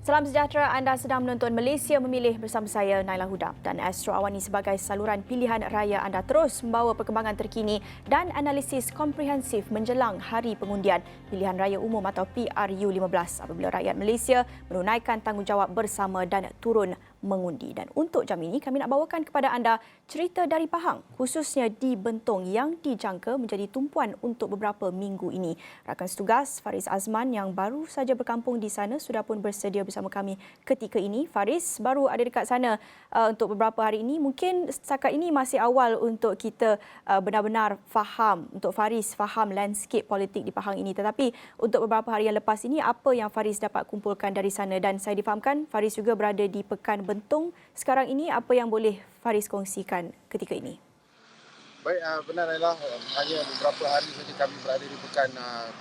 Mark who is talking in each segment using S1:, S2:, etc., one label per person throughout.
S1: Salam sejahtera, anda sedang menonton Malaysia Memilih bersama saya Naila Huda dan Astro Awani sebagai saluran pilihan raya anda terus membawa perkembangan terkini dan analisis komprehensif menjelang Hari Pengundian Pilihan Raya Umum atau PRU15 apabila rakyat Malaysia menunaikan tanggungjawab bersama dan turun mengundi. Dan untuk jam ini kami nak bawakan kepada anda cerita dari Pahang khususnya di Bentong yang dijangka menjadi tumpuan untuk beberapa minggu ini. Rakan setugas Faris Azman yang baru saja berkampung di sana sudah pun bersedia bersama kami ketika ini. Faris baru ada dekat sana untuk beberapa hari ini. Mungkin setakat ini masih awal untuk kita benar-benar faham, untuk Faris faham landscape politik di Pahang ini. Tetapi untuk beberapa hari yang lepas ini, apa yang Faris dapat kumpulkan dari sana? Dan saya difahamkan Faris juga berada di Pekan Bentong sekarang ini. Apa yang boleh Faris kongsikan ketika ini?
S2: Baik, benar Naila. Hanya beberapa hari saja kami berada di Pekan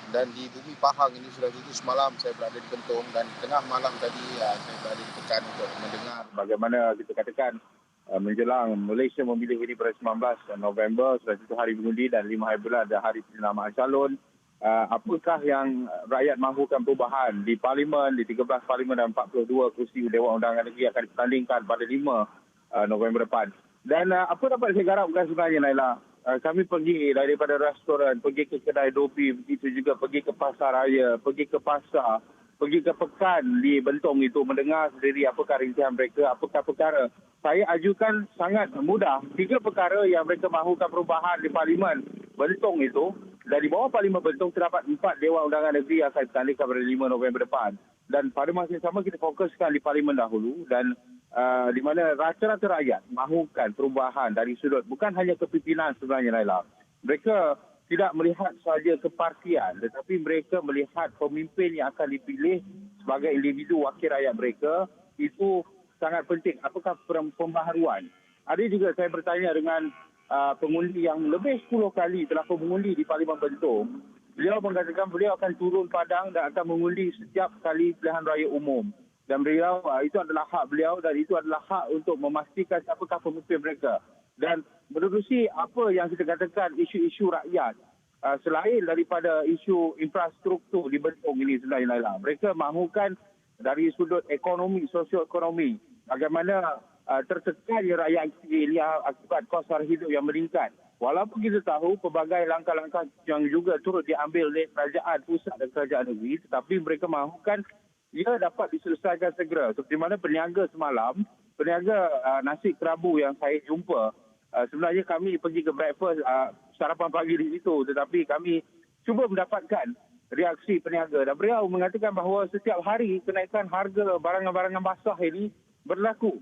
S2: dan di bumi Pahang ini sudah tentu semalam saya berada di Bentong dan tengah malam tadi saya berada di Pekan untuk mendengar bagaimana kita katakan menjelang Malaysia Memilih ini pada 19 November sudah tentu hari pengundi dan 5 hari bulan ada hari penerimaan calon. Apakah yang rakyat mahukan perubahan di Parlimen, di 13 Parlimen dan 42 kursi Dewan Undangan Negeri akan dipertandingkan pada 5 November depan. Dan apa dapat saya garapkan sebenarnya Naila? Kami pergi daripada restoran, pergi ke kedai Dobi, begitu juga pergi ke pasar raya, pergi ke pasar, pergi ke pekan di Bentong itu mendengar sendiri apakah rintihan mereka, apakah perkara. Saya ajukan sangat mudah 3 perkara yang mereka mahukan perubahan di Parlimen Bentong itu. Dan di bawah Parlimen Bentong terdapat 4 Dewan Undangan Negeri yang akan ditandingkan pada 5 November depan. Dan pada masa yang sama kita fokuskan di Parlimen dahulu dan di mana rata-rata rakyat mahukan perubahan dari sudut bukan hanya kepimpinan sebenarnya Naila. Mereka tidak melihat sahaja kepartian tetapi mereka melihat pemimpin yang akan dipilih sebagai individu wakil rakyat mereka. Itu sangat penting. Apakah pembaharuan? Ada juga saya bertanya dengan pengundi yang lebih 10 kali telah mengundi di Parlimen Bentong. Beliau mengatakan beliau akan turun padang dan akan mengundi setiap kali pilihan raya umum. Dan beliau, itu adalah hak beliau dan itu adalah hak untuk memastikan apakah pemimpin mereka. Dan menerusi apa yang kita katakan isu-isu rakyat, selain daripada isu infrastruktur di Bentong ini sebenarnya, mereka mahukan dari sudut ekonomi, sosioekonomi, bagaimana tertekannya rakyat ini akibat kos harga hidup yang meningkat. Walaupun kita tahu pelbagai langkah-langkah yang juga turut diambil oleh kerajaan pusat dan kerajaan negeri, tetapi mereka mahukan ia dapat diselesaikan segera. Seperti mana peniaga semalam, peniaga nasi kerabu yang saya jumpa, sebenarnya kami pergi ke breakfast, sarapan pagi di situ, tetapi kami cuba mendapatkan reaksi peniaga. Dan beliau mengatakan bahawa setiap hari kenaikan harga barangan-barangan basah ini berlaku.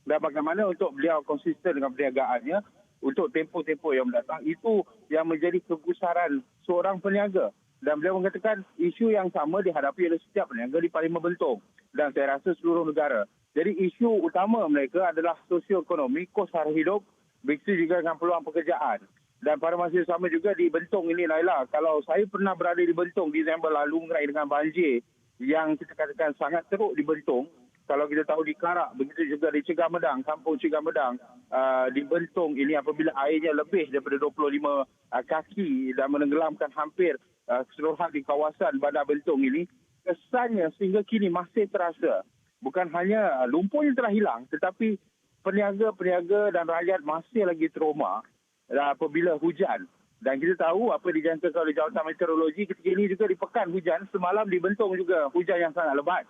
S2: Dan bagaimana untuk beliau konsisten dengan perniagaannya untuk tempoh-tempoh yang mendatang, itu yang menjadi kegusaran seorang peniaga. Dan beliau mengatakan isu yang sama dihadapi oleh setiap peniaga di Parlimen Bentong dan saya rasa seluruh negara. Jadi isu utama mereka adalah sosioekonomi, kos harga hidup, begitu juga dengan peluang pekerjaan. Dan pada masa yang sama juga di Bentong ini Naila, kalau saya pernah berada di Bentong di Disember lalu mengenai dengan banjir yang kita katakan sangat teruk di Bentong. Kalau kita tahu di Karak, begitu juga di Cegah Medang, kampung Cegah Medang, di Bentong ini apabila airnya lebih daripada 25 kaki dan menenggelamkan hampir keseluruhan di kawasan Bandar Bentong ini, kesannya sehingga kini masih terasa. Bukan hanya lumpurnya telah hilang, tetapi peniaga-peniaga dan rakyat masih lagi trauma apabila hujan. Dan kita tahu apa dijangkakan oleh Jawatan Meteorologi ketika ini juga di pekan hujan. Semalam di Bentong juga hujan yang sangat lebat.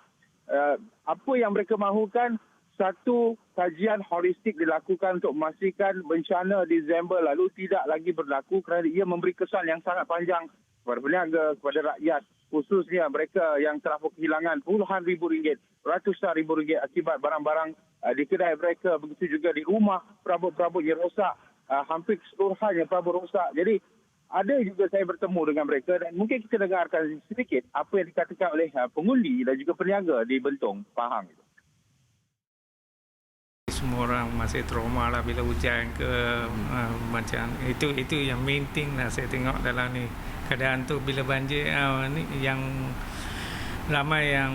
S2: Apa yang mereka mahukan, satu kajian holistik dilakukan untuk memastikan bencana Disember lalu tidak lagi berlaku kerana ia memberi kesan yang sangat panjang kepada peniaga, kepada rakyat, khususnya mereka yang telah kehilangan puluhan ribu ringgit, ratusan ribu ringgit akibat barang-barang di kedai mereka, begitu juga di rumah, perabot-perabot yang rosak, hampir keseluruhannya perabot rosak. Jadi ada juga saya bertemu dengan mereka dan mungkin kita dengarkan sedikit apa yang dikatakan oleh pengundi dan juga peniaga di Bentong, Pahang.
S3: Semua orang masih trauma lah bila hujan ke macam itu yang main thing lah saya tengok dalam ni. Keadaan tu bila banjir ni yang ramai yang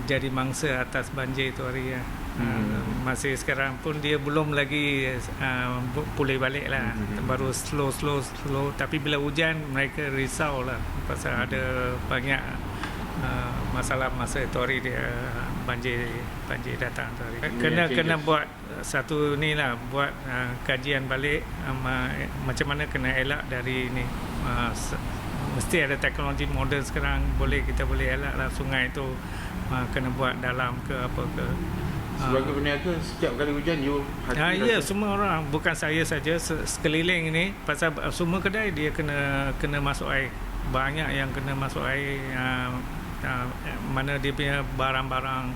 S3: jadi mangsa atas banjir tu hari ya. Masih sekarang pun dia belum lagi pulih balik lah. Baru slow. Tapi bila hujan mereka risau lah pasal ada banyak masalah masa tori dia banjir datang tu hari. Kena buat satu ni lah, buat kajian balik macam mana kena elak dari ni. Mesti ada teknologi moden sekarang, kita boleh elak lah sungai tu, kena buat dalam ke apa ke.
S4: Sebagai peniaga, setiap kali hujan you hati
S3: Ya, semua orang, bukan saya saja, sekeliling ini, pasal semua kedai dia kena masuk air. Banyak yang kena masuk air, mana dia punya barang-barang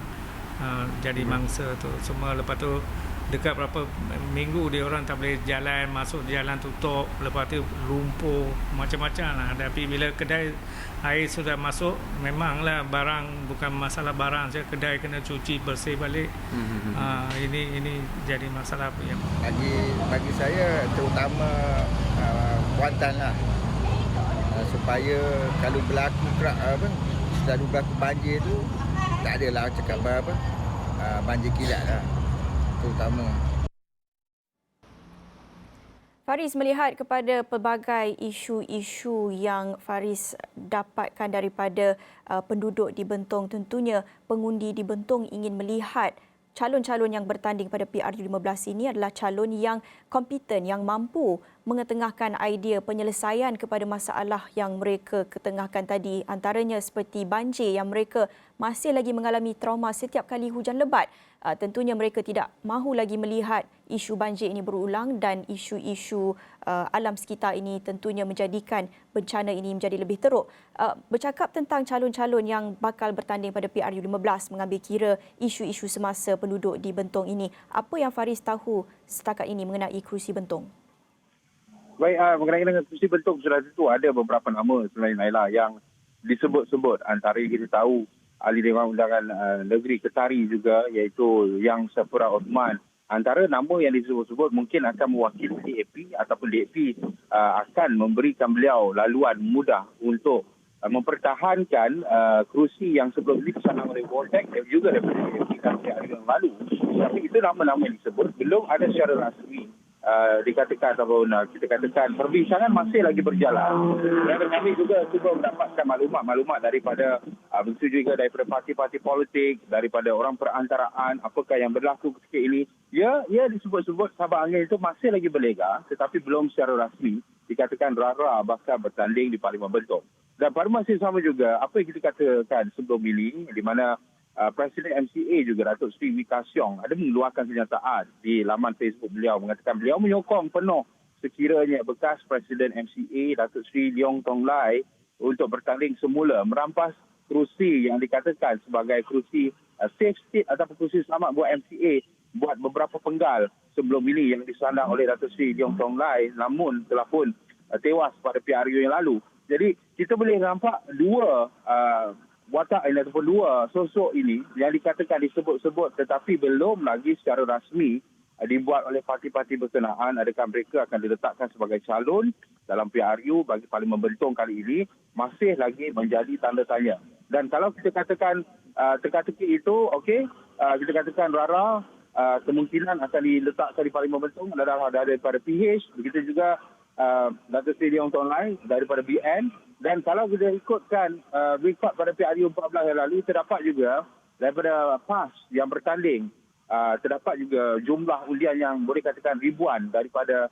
S3: jadi mangsa tu semua. Lepas tu dekat berapa minggu dia orang tak boleh jalan, masuk jalan tutup, lepas tu lumpur, macam-macam lah. Tapi bila kedai air sudah masuk, memanglah barang, bukan masalah barang saja, kedai kena cuci bersih balik. Ini jadi masalah yang
S5: Bagi saya terutama Kuantan lah, supaya kalau selalu berlaku banjir tu tak adalah cakap banjir kilat lah terutama.
S1: Faris melihat kepada pelbagai isu-isu yang Faris dapatkan daripada penduduk di Bentong, tentunya pengundi di Bentong ingin melihat calon-calon yang bertanding pada PRU15 ini adalah calon yang kompeten, yang mampu mengetengahkan idea penyelesaian kepada masalah yang mereka ketengahkan tadi. Antaranya seperti banjir yang mereka masih lagi mengalami trauma setiap kali hujan lebat. Tentunya mereka tidak mahu lagi melihat isu banjir ini berulang dan isu-isu alam sekitar ini tentunya menjadikan bencana ini menjadi lebih teruk. Bercakap tentang calon-calon yang bakal bertanding pada PRU15 mengambil kira isu-isu semasa penduduk di Bentong ini, apa yang Faris tahu setakat ini mengenai kerusi Bentong?
S6: Baik, mengenai dengan kerusi Bentong sudah tentu ada beberapa nama selain Naila yang disebut-sebut. Antara yang kita tahu Ahli Dewan Undangan Negeri Ketari juga, iaitu Yang Safura Osman. Antara nama yang disebut-sebut mungkin akan mewakili DAP ataupun DAP akan memberikan beliau laluan mudah untuk mempertahankan kerusi yang sebelum ini disanang oleh Voltec dan juga daripada DAP hari yang lalu. Tapi itu nama-nama yang disebut belum ada secara rasmi dikatakan ataupun kita katakan perbincangan masih lagi berjalan. Dan kami juga cuba mendapatkan maklumat daripada begitu juga daripada parti-parti politik, daripada orang perantaraan, apakah yang berlaku ketika ini. Ya disebut-sebut Sabah Angin itu masih lagi berlega, tetapi belum secara rasmi dikatakan Rara bakal bertanding di Parlimen Bentong. Dan pada masa yang sama juga, apa yang kita katakan sebelum ini, di mana Presiden MCA juga Datuk Seri Wee Ka Siong ada mengeluarkan kenyataan di laman Facebook beliau, mengatakan beliau menyokong penuh sekiranya bekas Presiden MCA Datuk Seri Leong Tong Lai untuk bertanding semula merampas kerusi yang dikatakan sebagai kerusi safe seat ataupun kerusi selamat buat MCA buat beberapa penggal sebelum ini yang disandang oleh Datuk Seri Leong Tong Lai, namun telah pun tewas pada PRU yang lalu. Jadi kita boleh nampak dua watak ini ataupun dua sosok ini yang dikatakan disebut-sebut tetapi belum lagi secara rasmi dibuat oleh parti-parti berkenaan. Adakah mereka akan diletakkan sebagai calon dalam PRU bagi Parlimen Bentong kali ini masih lagi menjadi tanda tanya. Dan kalau kita katakan teka-teki itu, kita katakan Rara kemungkinan akan diletakkan di Parlimen Bentong adalah daripada PH, begitu juga Datuk Seri Leong Tong Lai daripada BN. Dan kalau kita ikutkan rekod pada PRU 14 yang lalu, terdapat juga daripada PAS yang bertanding, terdapat juga jumlah undian yang boleh katakan ribuan daripada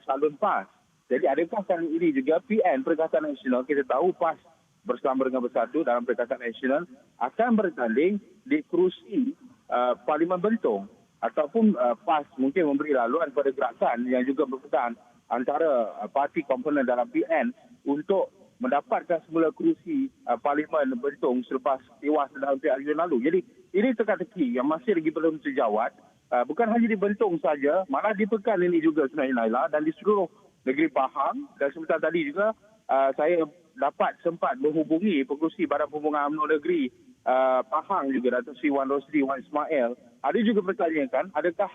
S6: calon PAS. Jadi adakah kali ini juga PN Perikatan Nasional, kita tahu PAS bersama dengan Bersatu dalam Perikatan Nasional akan bertanding di kerusi Parlimen Bentong, ataupun PAS mungkin memberi laluan kepada gerakan yang juga berpegang antara parti komponen dalam PN untuk mendapatkan semula kerusi Parlimen Bentong selepas tewas dalam PRU yang lalu. Jadi ini teka-teki yang masih lagi belum terjawab. Bukan hanya di Bentong saja, malah di Pekan ini juga sebenarnya Naila, dan di seluruh negeri Pahang. Dan sebentar tadi juga saya dapat sempat menghubungi pengerusi Badan Perhubungan UMNO Negeri Pahang juga, Datuk Seri Wan Rosli Wan Ismail. Ada juga bertanyakan adakah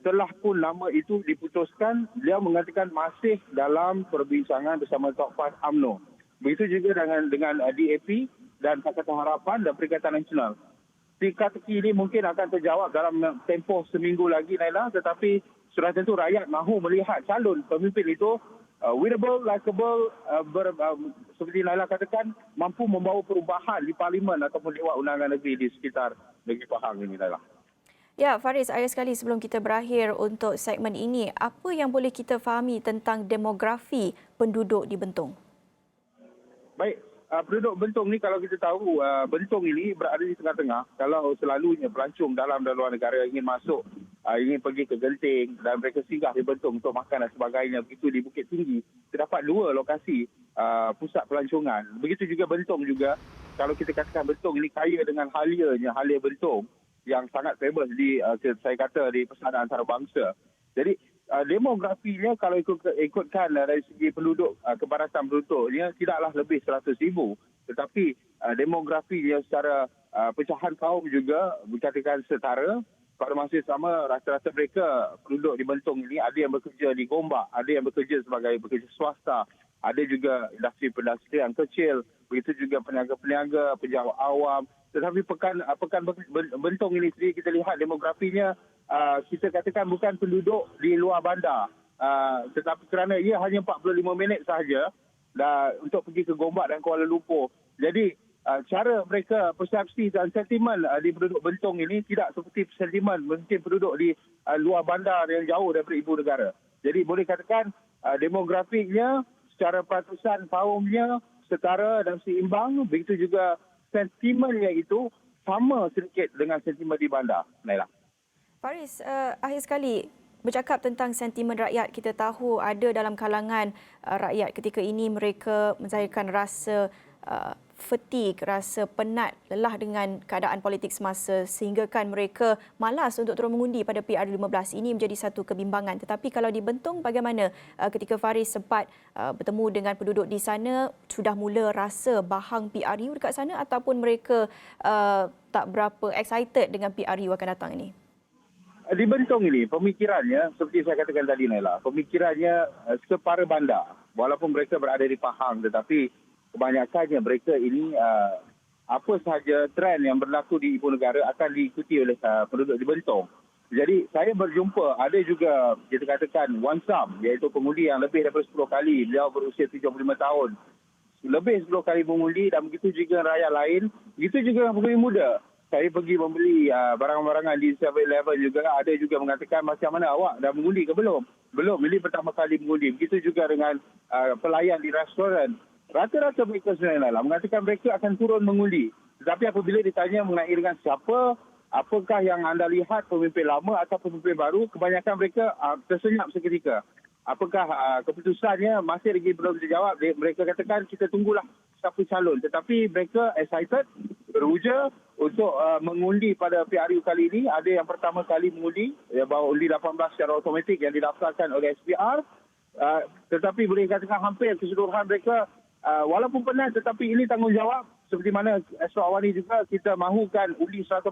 S6: telah pun nama itu diputuskan. Beliau mengatakan masih dalam perbincangan bersama Top 5 UMNO. Begitu juga dengan DAP dan Pakatan Harapan dan Perikatan Nasional. Teka-teki ini mungkin akan terjawab dalam tempoh seminggu lagi, Naila, tetapi sudah tentu rakyat mahu melihat calon pemimpin itu winnable, likeable, seperti Naila katakan, mampu membawa perubahan di Parlimen ataupun Dewan Undangan Negeri di sekitar Negeri Pahang ini, Naila.
S1: Ya, Faris, akhir sekali sebelum kita berakhir untuk segmen ini, apa yang boleh kita fahami tentang demografi penduduk di Bentong?
S6: Baik, penduduk Bentong ni kalau kita tahu, Bentong ini berada di tengah-tengah. Kalau selalunya pelancong dalam dan luar negara ingin masuk, ingin pergi ke Genting dan mereka singgah di Bentong untuk makan dan sebagainya, begitu di Bukit Tinggi, terdapat 2 lokasi pusat pelancongan. Begitu juga Bentong juga, kalau kita katakan Bentong ini kaya dengan halia Bentong yang sangat famous di, saya kata, di persada antarabangsa. Jadi, demografinya kalau ikutkan dari segi penduduk, kepadatan penduduknya tidaklah lebih 100,000. Tetapi demografinya secara pecahan kaum juga dikatakan setara. Pada masa yang sama, rata-rata mereka penduduk di Bentong ini ada yang bekerja di Gombak, ada yang bekerja sebagai bekerja swasta, ada juga industri yang kecil, begitu juga peniaga-peniaga, pejabat awam. Tetapi pekan Bentong ini sendiri kita lihat demografinya, kita katakan bukan penduduk di luar bandar, tetapi kerana ia hanya 45 minit sahaja untuk pergi ke Gombak dan Kuala Lumpur. Jadi cara mereka persepsi dan sentimen di penduduk Bentong ini tidak seperti sentimen mungkin penduduk di luar bandar yang jauh daripada ibu negara. Jadi boleh katakan demografinya secara peratusan kaumnya setara dan seimbang, begitu juga sentimennya itu sama sedikit dengan sentimen di bandar. Naila.
S1: Faris, akhir sekali bercakap tentang sentimen rakyat, kita tahu ada dalam kalangan rakyat ketika ini mereka menzahirkan rasa fatigue, rasa penat, lelah dengan keadaan politik semasa sehinggakan mereka malas untuk terus mengundi pada PR15. Ini menjadi satu kebimbangan. Tetapi kalau di Bentong, bagaimana ketika Faris sempat bertemu dengan penduduk di sana, sudah mula rasa bahang PRU dekat sana ataupun mereka tak berapa excited dengan PRU akan datang ini?
S6: Di Bentong ini, pemikirannya, seperti saya katakan tadi, Naila, pemikirannya separa bandar. Walaupun mereka berada di Pahang, tetapi kebanyakannya mereka ini apa sahaja trend yang berlaku di ibu negara akan diikuti oleh penduduk di Bentong. Jadi saya berjumpa, ada juga kita katakan wansam, iaitu pengundi yang lebih daripada 10 kali. Beliau berusia 75 tahun. Lebih 10 kali mengundi dan begitu juga rakyat lain. Begitu juga pengundi muda. Saya pergi membeli barang-barangan di 7-Eleven juga. Ada juga mengatakan macam mana awak dah mengundi ke belum? Belum, ini pertama kali mengundi. Begitu juga dengan pelayan di restoran. Rata-rata mereka sebenarnya mengatakan mereka akan turun mengundi. Tetapi apabila ditanya mengenai dengan siapa, apakah yang anda lihat pemimpin lama atau pemimpin baru, kebanyakan mereka tersenyap seketika. Apakah keputusannya masih lagi belum dijawab. Mereka katakan kita tunggulah siapa calon. Tetapi mereka excited, beruja untuk mengundi pada PRU kali ini. Ada yang pertama kali mengundi, bahawa undi 18 secara automatik yang didaftarkan oleh SPR. Tetapi boleh katakan hampir keseluruhan mereka walaupun penat, tetapi ini tanggungjawab. Seperti mana Astro Awani juga, kita mahukan undi 100%.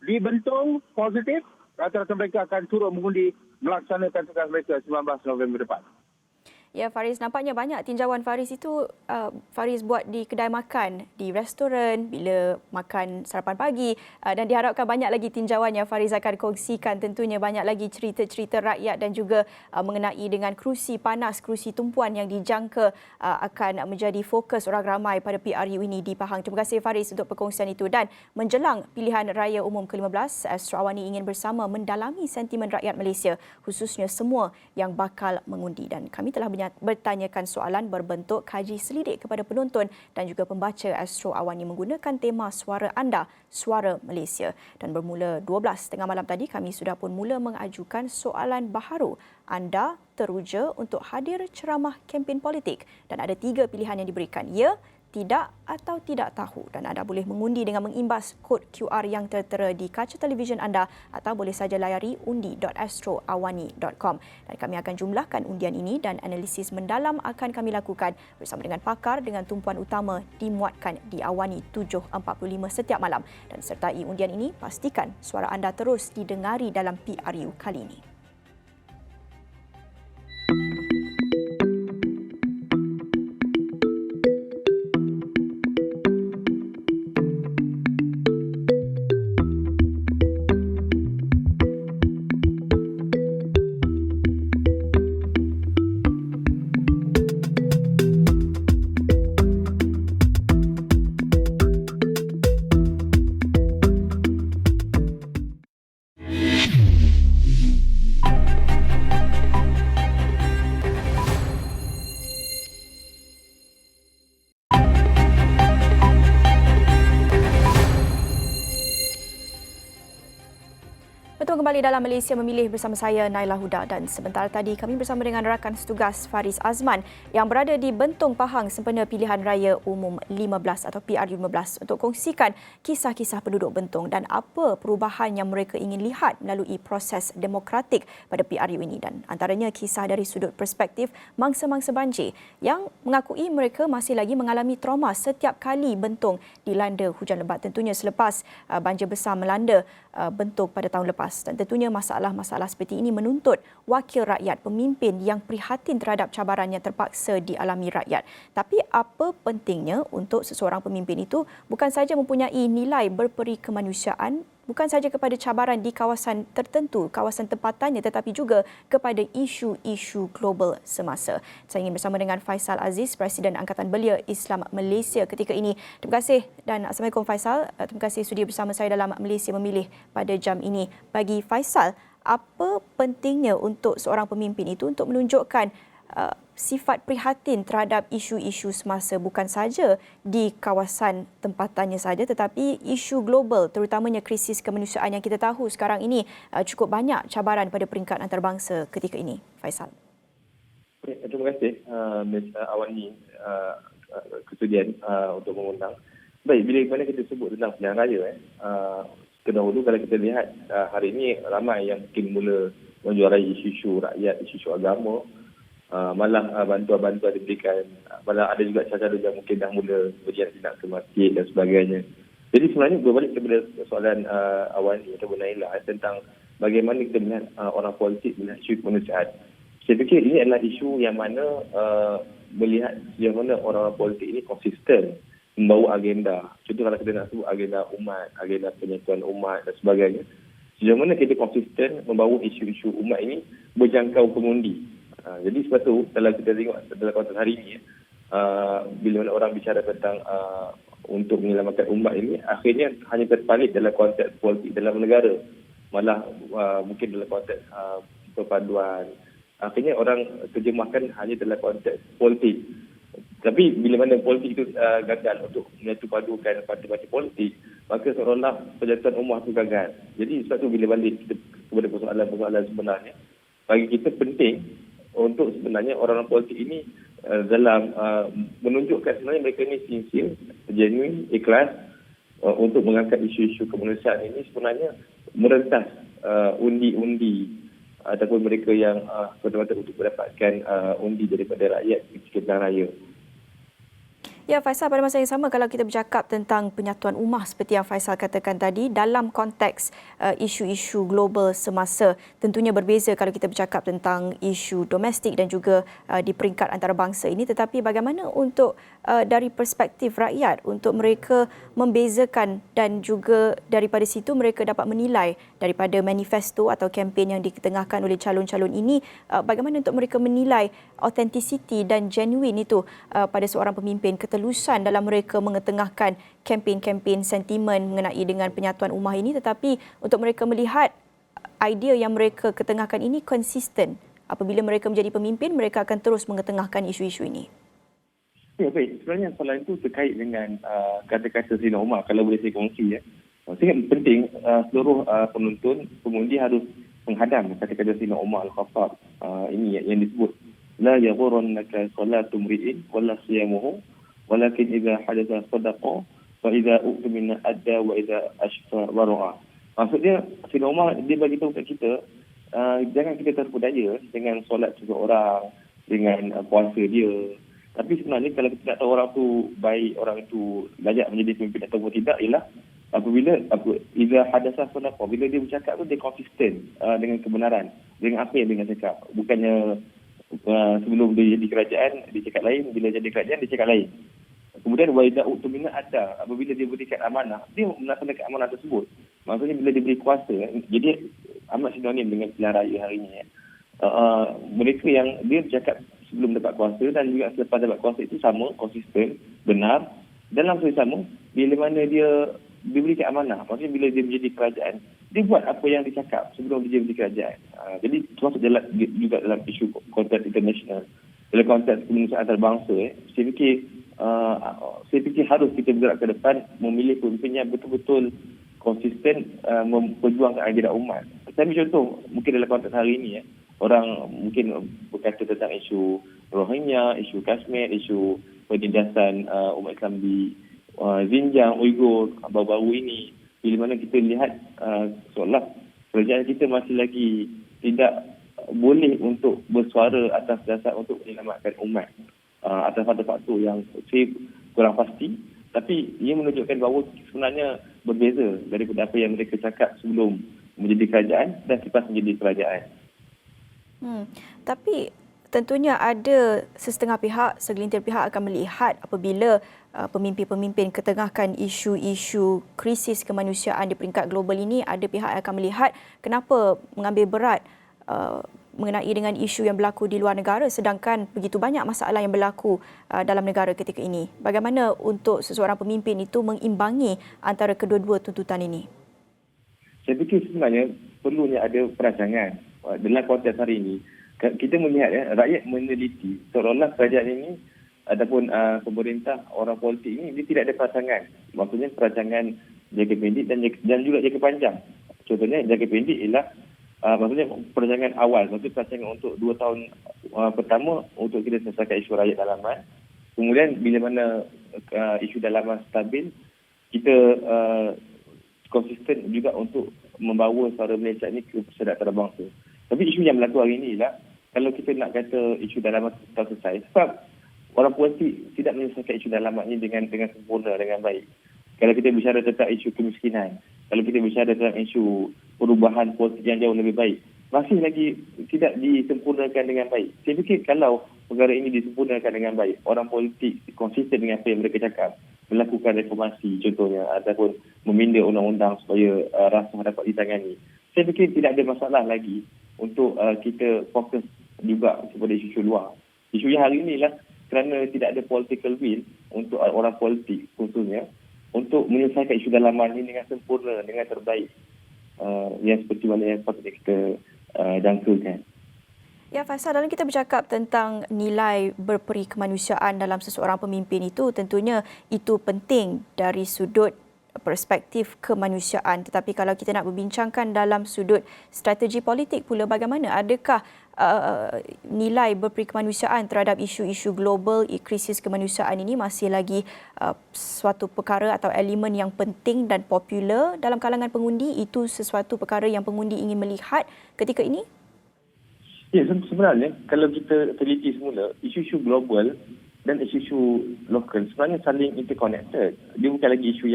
S6: Di Bentong, positif. Rata-rata mereka akan turun mengundi melaksanakan tugas mereka 19 November depan.
S1: Ya, Faris, nampaknya banyak tinjauan Faris itu Faris buat di kedai makan, di restoran, bila makan sarapan pagi, dan diharapkan banyak lagi tinjauan yang Faris akan kongsikan, tentunya banyak lagi cerita-cerita rakyat dan juga mengenai dengan kerusi panas, kerusi tumpuan yang dijangka akan menjadi fokus orang ramai pada PRU ini di Pahang. Terima kasih Faris untuk perkongsian itu. Dan menjelang pilihan raya umum ke-15, Astro Awani ingin bersama mendalami sentimen rakyat Malaysia, khususnya semua yang bakal mengundi. Dan kami telah bertanyakan soalan berbentuk kaji selidik kepada penonton dan juga pembaca Astro Awani menggunakan tema Suara Anda, Suara Malaysia. Dan bermula 12:30 malam tadi, kami sudah pun mula mengajukan soalan baharu. Anda teruja untuk hadir ceramah kempen politik dan ada 3 pilihan yang diberikan. Ya, tidak atau tidak tahu, dan anda boleh mengundi dengan mengimbas kod QR yang tertera di kaca televisyen anda atau boleh saja layari undi.astroawani.com. Dan kami akan jumlahkan undian ini dan analisis mendalam akan kami lakukan bersama dengan pakar dengan tumpuan utama dimuatkan di Awani 7.45 setiap malam. Dan sertai undian ini, pastikan suara anda terus didengari dalam PRU kali ini. Bergabung kembali dalam Malaysia Memilih bersama saya Naila Huda, dan sebentar tadi kami bersama dengan rakan setugas Faris Azman yang berada di Bentong Pahang sempena Pilihan Raya Umum 15 atau PR15 untuk kongsikan kisah-kisah penduduk Bentong dan apa perubahan yang mereka ingin lihat melalui proses demokratik pada PRU ini, dan antaranya kisah dari sudut perspektif mangsa-mangsa banjir yang mengakui mereka masih lagi mengalami trauma setiap kali Bentong dilanda hujan lebat, tentunya selepas banjir besar melanda Bentong pada tahun lepas. Dan tentunya masalah-masalah seperti ini menuntut wakil rakyat, pemimpin yang prihatin terhadap cabaran yang terpaksa dialami rakyat. Tapi apa pentingnya untuk seseorang pemimpin itu bukan saja mempunyai nilai berperi kemanusiaan, bukan saja kepada cabaran di kawasan tertentu, kawasan tempatannya, tetapi juga kepada isu-isu global semasa. Saya ingin bersama dengan Faisal Aziz, Presiden Angkatan Belia Islam Malaysia ketika ini. Terima kasih dan Assalamualaikum Faisal. Terima kasih sudi bersama saya dalam Malaysia Memilih pada jam ini. Bagi Faisal, apa pentingnya untuk seorang pemimpin itu untuk menunjukkan sifat prihatin terhadap isu-isu semasa, bukan saja di kawasan tempatannya saja tetapi isu global, terutamanya krisis kemanusiaan yang kita tahu sekarang ini cukup banyak cabaran pada peringkat antarabangsa ketika ini. Faisal.
S7: Terima kasih Ms. Awani kesudian untuk mengundang. Baik, bila mana kita sebut tentang pilihan raya, kedahulu kalau kita lihat hari ini ramai yang mungkin mula menjuarai isu-isu rakyat, isu-isu agama, malah bantuan-bantuan diberikan, malah ada juga cara yang mungkin dah mula berjiat tindak ke masjid dan sebagainya. Jadi sebenarnya berbalik kepada soalan Awani atau Naila tentang bagaimana kita melihat orang politik melihat isu kemanusiaan. Saya fikir ini adalah isu yang mana melihat yang mana orang-orang politik ini konsisten membawa agenda. Contoh kalau kita nak sebut agenda umat, agenda penyatuan umat dan sebagainya. Sejauh mana kita konsisten membawa isu-isu umat ini berjangkau pengundi. Jadi sebab tu kalau kita tengok dalam konteks hari ini, bila mana orang bicara tentang untuk menyelamatkan umat ini, akhirnya hanya terpalit dalam konteks politik dalam negara. Malah mungkin dalam konteks perpaduan. Akhirnya orang terjemahkan hanya dalam konteks politik. Tapi bila mana politik itu gagal untuk menyatupadukan parti-parti politik, maka seolah-olah penyatuan umat itu gagal. Jadi sebab tu bila balik kita kepada persoalan-persoalan sebenarnya, bagi kita penting untuk sebenarnya orang-orang politik ini dalam menunjukkan sebenarnya mereka ini sincere, genuine, ikhlas untuk mengangkat isu-isu kemanusiaan ini, sebenarnya merentas undi-undi ataupun mereka yang betul-betul untuk mendapatkan undi daripada rakyat ketika pilihan raya.
S1: Ya Faisal, pada masa yang sama kalau kita bercakap tentang penyatuan ummah seperti yang Faisal katakan tadi dalam konteks isu-isu global semasa, tentunya berbeza kalau kita bercakap tentang isu domestik dan juga di peringkat antarabangsa ini, tetapi bagaimana untuk dari perspektif rakyat untuk mereka membezakan dan juga daripada situ mereka dapat menilai daripada manifesto atau kempen yang diketengahkan oleh calon-calon ini, bagaimana untuk mereka menilai authenticity dan genuine itu pada seorang pemimpin, ketelusan dalam mereka mengetengahkan kempen-kempen sentimen mengenai dengan penyatuan ummah ini, tetapi untuk mereka melihat idea yang mereka ketengahkan ini konsisten. Apabila mereka menjadi pemimpin, mereka akan terus mengetengahkan isu-isu ini.
S7: Ya, baik. Sebenarnya soalan itu terkait dengan kata-kata Sayyidina Umar. Kalau boleh saya kongsi, saya ingat penting seluruh penonton, pengundi harus menghadam kata-kata Sayyidina Umar Al-Khattab. Ini yang disebut, la yaghurrannaka salatu mri'in wala siyamuhu walakin idza hadatha sadaqa wa idza u'tumina adda wa idza ashfa wara'a. Maksudnya Sayyidina Umar dia bagi tahu kat kita, jangan kita terpedaya dengan solat seseorang, dengan puasa dia. Tapi sebenarnya kalau kita tak tahu orang tu baik, orang tu layak menjadi pemimpin ataupun tidak, ialah apabila idza hadatha sadaqa, bila dia bercakap tu dia konsisten dengan kebenaran, dengan apa yang dia cakap. Bukannya sebelum dia jadi kerajaan dia cakap lain, bila jadi kerajaan dia cakap lain. Kemudian wa idza utumina ada, apabila dia berikan amanah, dia melaksanakan amanah tersebut. Maksudnya bila dia beri kuasa, jadi amat sinonim dengan pilihan raya hari ini. Mereka yang dia bercakap sebelum dapat kuasa dan juga selepas dapat kuasa itu sama, konsisten, benar. Dalam masa yang sama, bila mana dia diberikan amanah, maksudnya bila dia menjadi kerajaan, dia buat apa yang dia cakap sebelum dia menjadi kerajaan. Jadi termasuk juga dalam isu konteks internasional, dalam konteks kemanusiaan antarabangsa. Saya fikir harus kita bergerak ke depan, memilih pemimpin yang betul-betul konsisten memperjuangkan agenda umat. Saya ambil contoh, mungkin dalam konteks hari ini, orang mungkin berkata tentang isu Rohingya, isu Kashmir, isu penindasan umat Islam di Xinjiang, Uyghur baru-baru ini. Bila mana kita lihat seolah kerajaan kita masih lagi tidak boleh untuk bersuara atas dasar untuk menyelamatkan umat atas faktor-faktor yang saya kurang pasti. Tapi ia menunjukkan bahawa sebenarnya berbeza daripada apa yang mereka cakap sebelum menjadi kerajaan dan selepas menjadi kerajaan.
S1: Tapi tentunya ada sesetengah pihak, segelintir pihak akan melihat apabila pemimpin-pemimpin ketengahkan isu-isu krisis kemanusiaan di peringkat global ini, ada pihak yang akan melihat kenapa mengambil berat mengenai dengan isu yang berlaku di luar negara sedangkan begitu banyak masalah yang berlaku dalam negara ketika ini. Bagaimana untuk seseorang pemimpin itu mengimbangi antara kedua-dua tuntutan ini?
S7: Saya fikir sebenarnya perlunya ada perancangan dalam konteks hari ini. Kita melihat rakyat meneliti seolah-olah kerajaan ini ataupun pemerintah, orang politik ini dia tidak ada perancangan. Maksudnya perancangan jangka pendek dan juga jangka panjang. Contohnya jangka pendek ialah maksudnya perancangan awal, maksudnya perancangan untuk 2 tahun pertama untuk kita selesaikan isu rakyat dalaman. Kemudian bila mana isu dalaman stabil, kita konsisten juga untuk membawa suara Malaysia ini ke sedak terbangsa. Tapi isu yang berlaku hari ini ialah kalau kita nak kata isu dalaman tak selesai, sebab orang politik tidak menyelesaikan isu dalaman ini dengan sempurna, dengan baik. Kalau kita bicara tentang isu kemiskinan, kalau kita bicara tentang isu perubahan politik yang jauh lebih baik, masih lagi tidak disempurnakan dengan baik. Saya fikir kalau perkara ini disempurnakan dengan baik, orang politik konsisten dengan apa yang mereka cakap, melakukan reformasi contohnya, ataupun meminda undang-undang supaya rasah dapat ditangani, saya fikir tidak ada masalah lagi untuk kita fokus juga kepada isu-isu luar. Isu yang hari ini lah kerana tidak ada political will untuk orang politik khususnya untuk menyelesaikan isu dalaman ini dengan sempurna, dengan terbaik, yang seperti mana yang patutnya kita jangkakan.
S1: Ya Faisal, dalam kita bercakap tentang nilai berperi kemanusiaan dalam seseorang pemimpin itu, tentunya itu penting dari sudut perspektif kemanusiaan. Tetapi kalau kita nak berbincangkan dalam sudut strategi politik pula, bagaimana? Adakah nilai berperi kemanusiaan terhadap isu-isu global, krisis kemanusiaan ini masih lagi suatu perkara atau elemen yang penting dan popular dalam kalangan pengundi? Itu sesuatu perkara yang pengundi ingin melihat ketika ini?
S7: Ya, sebenarnya kalau kita teliti semula, isu-isu global dan isu-isu lokal sebenarnya saling interconnected. Dia bukan lagi isu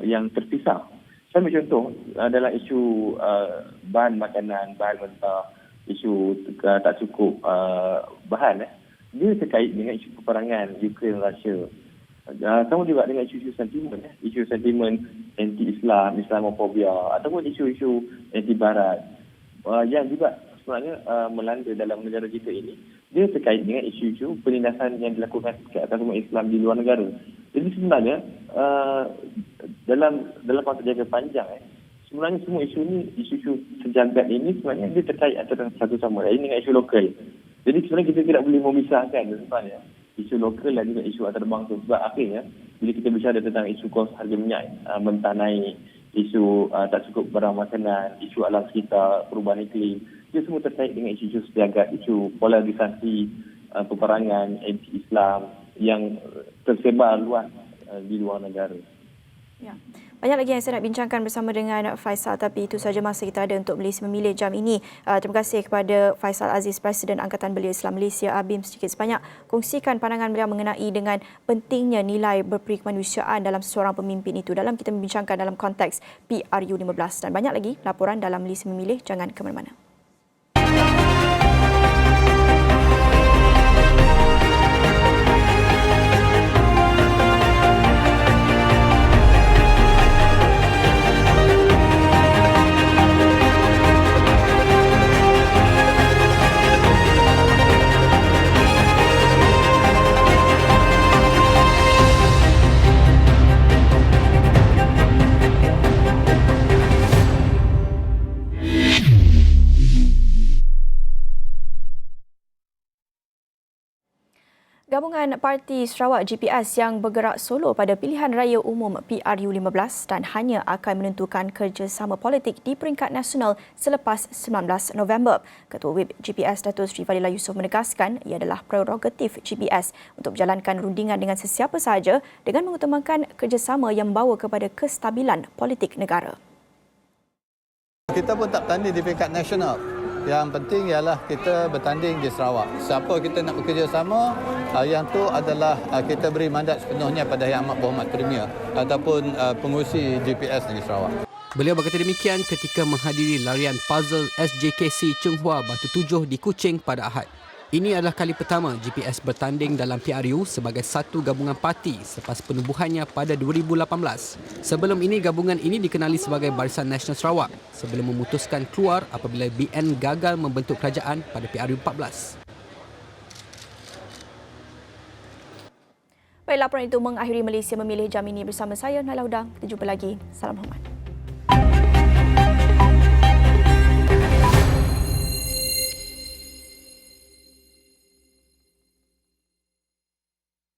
S7: yang terpisah. Saya ambil contoh adalah isu bahan makanan, bahan mentah, isu tak cukup bahan. Dia terkait dengan isu peperangan Ukraine Rusia. Sama juga dengan isu-isu sentimen, isu sentimen anti-Islam, Islamofobia ataupun isu-isu anti-Barat yang juga sebenarnya melanda dalam negara kita ini. Dia terkait dengan isu-isu penindasan yang dilakukan ke atas umat Islam di luar negara. Jadi sebenarnya dalam konteks jangka panjang sebenarnya semua isu ni, isu-isu sejagat ini sebenarnya dia terkait antara satu sama lain dengan isu lokal. Jadi sebenarnya kita tidak boleh memisahkan sebenarnya isu lokal dan juga isu antarabangsa. Sebab akhirnya bila kita bicara tentang isu kos harga minyak mentah naik, isu tak cukup barang makanan, isu alam sekitar, perubahan iklim, dia semua terkait dengan isu-isu sejagat, isu polarisasi peperangan anti-Islam yang tersebar luas di luar negara.
S1: Ya. Banyak lagi yang saya nak bincangkan bersama dengan Faisal, tapi itu sahaja masa kita ada untuk Malaysia Memilih jam ini. Terima kasih kepada Faisal Aziz, Presiden Angkatan Belia Islam Malaysia, ABIM, sedikit sebanyak kongsikan pandangan beliau mengenai dengan pentingnya nilai berperi kemanusiaan dalam seseorang pemimpin itu dalam kita membincangkan dalam konteks PRU15. Dan banyak lagi laporan dalam Malaysia Memilih, jangan ke mana-mana. Gabungan Parti Sarawak GPS yang bergerak solo pada pilihan raya umum PRU15 dan hanya akan menentukan kerjasama politik di peringkat nasional selepas 19 November. Ketua Whip GPS Datuk Seri Fadilah Yusof menegaskan ia adalah prerogatif GPS untuk menjalankan rundingan dengan sesiapa sahaja dengan mengutamakan kerjasama yang membawa kepada kestabilan politik negara.
S8: Kita pun tak bertanding di peringkat nasional. Yang penting ialah kita bertanding di Sarawak. Siapa kita nak bekerjasama, yang tu adalah kita beri mandat sepenuhnya pada Yang Amat Berhormat Premier ataupun pengurusi GPS negeri Sarawak.
S9: Beliau berkata demikian ketika menghadiri larian puzzle SJKC Cheng Hua Batu 7 di Kuching pada Ahad. Ini adalah kali pertama GPS bertanding dalam PRU sebagai satu gabungan parti selepas penubuhannya pada 2018. Sebelum ini, gabungan ini dikenali sebagai Barisan Nasional Sarawak sebelum memutuskan keluar apabila BN gagal membentuk kerajaan pada PRU 14.
S1: Baik, laporan itu mengakhiri Malaysia Memilih jam ini bersama saya, Naila Huda. Kita jumpa lagi. Salam hormat.